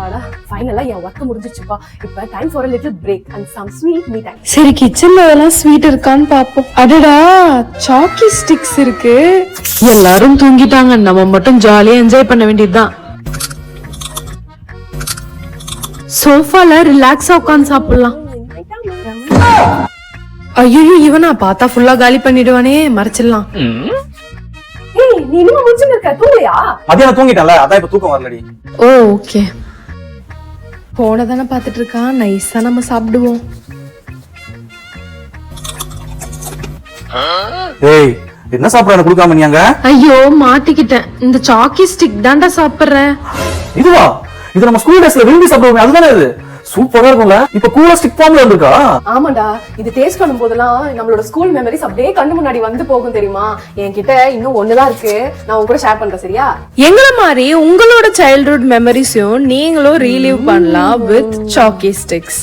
அப்பாடா ஃபைனலா என் ஒர்க் முடிஞ்சிருச்சுப்பா. இப்ப time for a little break and some sweet me time. சரி கிச்சன்ல எல்லாம் ஸ்வீட் இருக்கான்னு பாப்போம். அடடா சாக்கி ஸ்டிக்ஸ் இருக்கு. எல்லாரும் தூங்கிட்டாங்க, நம்ம மட்டும் ஜாலியா என்ஜாய் பண்ண வேண்டியதுதான். சோஃபால ரிலாக்ஸா உட்கார்ந்து சாப்பிடலாம். ஐயோ இவனா பார்த்தா ஃபுல்லா காலி பண்ணிடுவானே, மறைச்சிடலாம். ஏய் நீ இன்னும் முடிஞ்சிட்டு இருக்க, தூங்கலையா? மதியானம் தூங்கிட்டேன்ல, அதான் இப்ப தூக்கம் வரலடி. ஓ ஓகே. போனதானே பாத்துட்டு இருக்கான், நைஸா நம்ம சாப்பிடுவோம். ஏய் என்ன சாப்பிட குடுக்காம நீங்க? ஐயோ மாட்டிக்கிட்டேன், இந்த சாக்கி ஸ்டிக் தாண்டா சாப்பிடுறேன். இதுவா? இது நம்ம ஸ்கூல் டேஸ்ல விரும்பி சாப்பிடுவோமே, அதுதானே இது? சூப்பரா இருக்கும்ல. இப்ப கூலா ஸ்டிக் ஃபார்ம்ல வந்திருக்கா? ஆமாடா, இது டேஸ்ட் பண்ணும் போதெல்லாம் நம்மளோட ஸ்கூல் மெமரிஸ் அப்படியே கண்ணு முன்னாடி வந்து போகும் தெரியுமா? என்கிட்ட இன்னும் ஒண்ணுதான் இருக்கு, நான் உங்க கூட ஷேர் பண்றேன் சரியா? எங்களை மாதிரி உங்களோட சைல்ட்ஹுட் மெமரிஸையும் நீங்களும் ரீலீவ் பண்ணலாம் வித் சாக்கி ஸ்டிக்ஸ்.